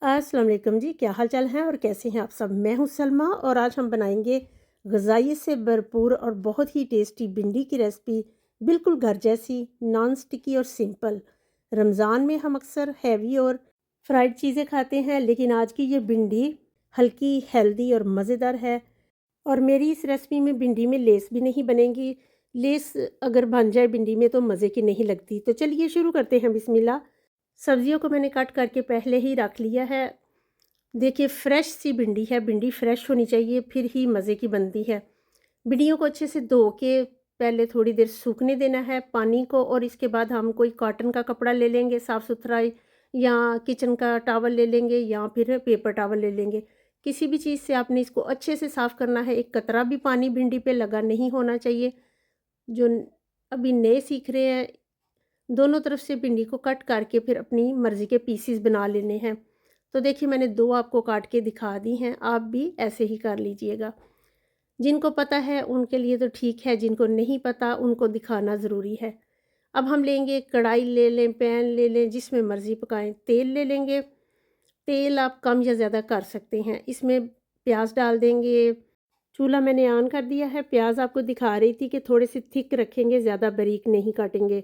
अस्सलाम वालेकुम जी, क्या हाल चाल है और कैसे हैं आप सब। मैं हूं सलमा और आज हम बनाएंगे ग़िज़ाइयत से भरपूर और बहुत ही टेस्टी भिंडी की रेसिपी। बिल्कुल घर जैसी, नॉन स्टिकी और सिंपल। रमज़ान में हम अक्सर हैवी और फ्राइड चीज़ें खाते हैं, लेकिन आज की ये भिंडी हल्की, हेल्दी और मज़ेदार है। और मेरी इस रेसिपी में भिंडी में लेस भी नहीं बनेगी। लेस अगर बन जाए भिंडी में तो मज़े की नहीं लगती। तो चलिए शुरू करते हैं, बिस्मिल्लाह। सब्जियों को मैंने कट करके पहले ही रख लिया है। देखिए फ्रेश सी भिंडी है, भिंडी फ्रेश होनी चाहिए फिर ही मज़े की बनती है। भिंडियों को अच्छे से धो के पहले थोड़ी देर सूखने देना है पानी को, और इसके बाद हम कोई कॉटन का कपड़ा ले लेंगे साफ़ सुथरा, या किचन का टॉवल ले लेंगे, या फिर पेपर टॉवल ले लेंगे। किसी भी चीज़ से आपने इसको अच्छे से साफ़ करना है। एक कतरा भी पानी भिंडी पे लगा नहीं होना चाहिए। जो अभी नए सीख रहे हैं, दोनों तरफ से भिंडी को कट करके फिर अपनी मर्ज़ी के पीसीस बना लेने हैं। तो देखिए मैंने दो आपको काट के दिखा दी हैं, आप भी ऐसे ही कर लीजिएगा। जिनको पता है उनके लिए तो ठीक है, जिनको नहीं पता उनको दिखाना ज़रूरी है। अब हम लेंगे कढ़ाई ले लें, पैन ले लें, जिसमें मर्ज़ी पकाएं। तेल ले लेंगे, तेल आप कम या ज़्यादा कर सकते हैं। इसमें प्याज डाल देंगे। चूल्हा मैंने ऑन कर दिया है। प्याज आपको दिखा रही थी कि थोड़े से थिक रखेंगे, ज़्यादा बारीक नहीं काटेंगे।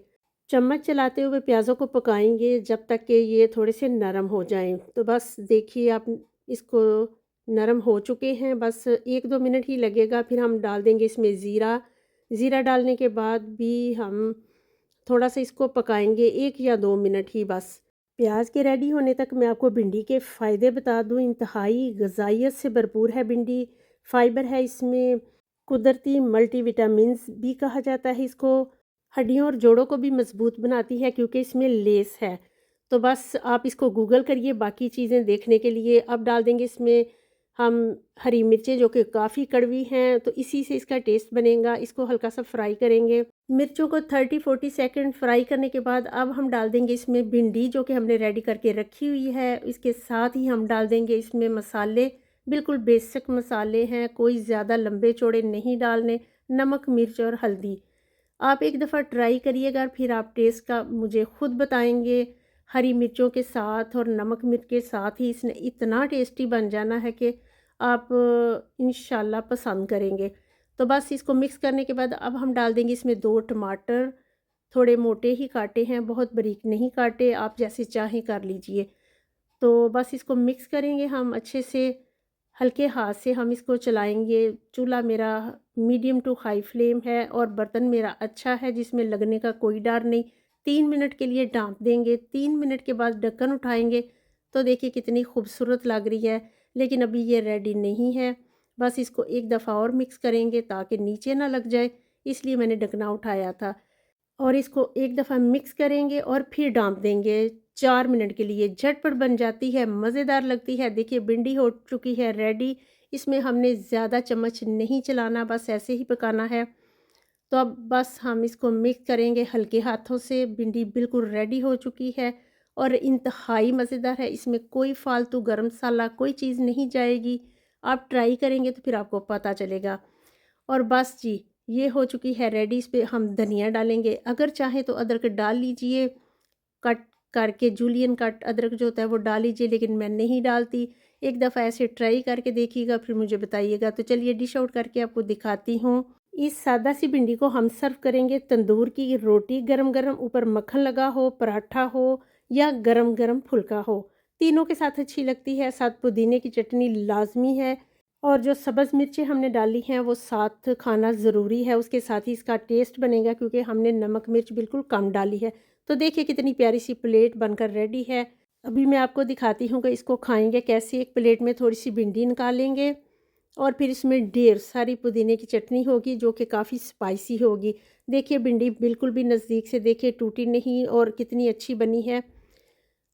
चम्मच चलाते हुए प्याज़ों को पकाएंगे जब तक कि ये थोड़े से नरम हो जाएं। तो बस देखिए आप इसको नरम हो चुके हैं, बस 1-2 मिनट ही लगेगा। फिर हम डाल देंगे इसमें ज़ीरा। ज़ीरा डालने के बाद भी हम थोड़ा सा इसको पकाएंगे 1 या 2 मिनट ही बस। प्याज के रेडी होने तक मैं आपको भिंडी के फ़ायदे बता दूं। इंतहाई ग़िज़ाइयत से भरपूर है भिंडी। फाइबर है इसमें, कुदरती मल्टीविटामिन्स भी कहा जाता है इसको। हड्डियों और जोड़ों को भी मजबूत बनाती है क्योंकि इसमें लेस है। तो बस आप इसको गूगल करिए बाकी चीज़ें देखने के लिए। अब डाल देंगे इसमें हम हरी मिर्चें, जो कि काफ़ी कड़वी हैं, तो इसी से इसका टेस्ट बनेगा। इसको हल्का सा फ्राई करेंगे। मिर्चों को 30-40 सेकंड फ्राई करने के बाद अब हम डाल देंगे इसमें भिंडी, जो कि हमने रेडी करके रखी हुई है। इसके साथ ही हम डाल देंगे इसमें मसाले। बिल्कुल बेसिक मसाले हैं, कोई ज़्यादा लंबे चौड़े नहीं डालने। नमक, मिर्च और हल्दी। आप एक दफ़ा ट्राई करिएगा, फिर आप टेस्ट का मुझे ख़ुद बताएंगे। हरी मिर्चों के साथ और नमक मिर्च के साथ ही इसने इतना टेस्टी बन जाना है कि आप इंशाल्लाह पसंद करेंगे। तो बस इसको मिक्स करने के बाद अब हम डाल देंगे इसमें 2 टमाटर। थोड़े मोटे ही काटे हैं, बहुत बारीक नहीं काटे, आप जैसे चाहें कर लीजिए। तो बस इसको मिक्स करेंगे हम अच्छे से। हल्के हाथ से हम इसको चलाएंगे। चूल्हा मेरा मीडियम टू हाई फ्लेम है और बर्तन मेरा अच्छा है, जिसमें लगने का कोई डर नहीं। 3 मिनट के लिए ढाँप देंगे। 3 मिनट के बाद ढक्कन उठाएंगे तो देखिए कितनी खूबसूरत लग रही है। लेकिन अभी ये रेडी नहीं है। बस इसको एक दफ़ा और मिक्स करेंगे ताकि नीचे ना लग जाए, इसलिए मैंने ढकना उठाया था। और इसको एक दफ़ा मिक्स करेंगे और फिर ढाँप देंगे 4 मिनट के लिए। झटपट बन जाती है, मज़ेदार लगती है। देखिए भिंडी हो चुकी है रेडी। इसमें हमने ज़्यादा चम्मच नहीं चलाना, बस ऐसे ही पकाना है। तो अब बस हम इसको मिक्स करेंगे हल्के हाथों से। भिंडी बिल्कुल रेडी हो चुकी है और इंतहाई मज़ेदार है। इसमें कोई फ़ालतू गरम मसाला कोई चीज़ नहीं जाएगी। आप ट्राई करेंगे तो फिर आपको पता चलेगा। और बस जी, ये हो चुकी है रेडी। इस पे हम धनिया डालेंगे, अगर चाहें तो अदरक डाल लीजिए। कट करके जूलियन कट अदरक जो होता है वो डाल लीजिए, लेकिन मैं नहीं डालती। एक दफ़ा ऐसे ट्राई करके देखिएगा, फिर मुझे बताइएगा। तो चलिए डिश आउट करके आपको दिखाती हूँ। इस सादा सी भिंडी को हम सर्व करेंगे तंदूर की रोटी गरम गरम, ऊपर मक्खन लगा हो, पराठा हो या गरम गरम फुल्का हो, तीनों के साथ अच्छी लगती है। साथ पुदीने की चटनी लाजमी है, और जो सब्ज़ मिर्चें हमने डाली हैं वो साथ खाना ज़रूरी है। उसके साथ ही इसका टेस्ट बनेगा क्योंकि हमने नमक मिर्च बिल्कुल कम डाली है। तो देखिए कितनी प्यारी सी प्लेट बनकर रेडी है। अभी मैं आपको दिखाती हूँ कि इसको खाएंगे कैसे। एक प्लेट में थोड़ी सी भिंडी निकालेंगे और फिर इसमें ढेर सारी पुदीने की चटनी होगी, जो कि काफ़ी स्पाइसी होगी। देखिए भिंडी बिल्कुल भी नज़दीक से देखिए टूटी नहीं और कितनी अच्छी बनी है।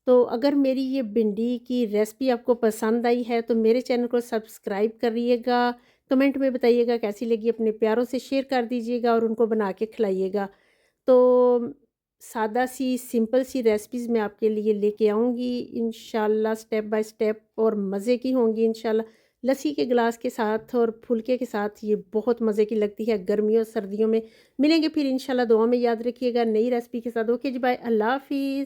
तो अगर मेरी ये भिंडी की रेसिपी आपको पसंद आई है तो मेरे चैनल को सब्सक्राइब करिएगा। कमेंट में बताइएगा कैसी लगी, अपने प्यारों से शेयर कर दीजिएगा और उनको बना के खिलाइएगा। तो सादा सी सिंपल सी रेसिपीज़ मैं आपके लिए लेके आऊँगी इंशाल्लाह, स्टेप बाय स्टेप, और मज़े की होंगी इंशाल्लाह। लस्सी के गिलास के साथ और फुल्के के साथ ये बहुत मज़े की लगती है गर्मियों सर्दियों में। मिलेंगे फिर इंशाल्लाह, दुआ में याद रखिएगा नई रेसिपी के साथ। ओके जी, बाय, अल्लाह हाफिज़।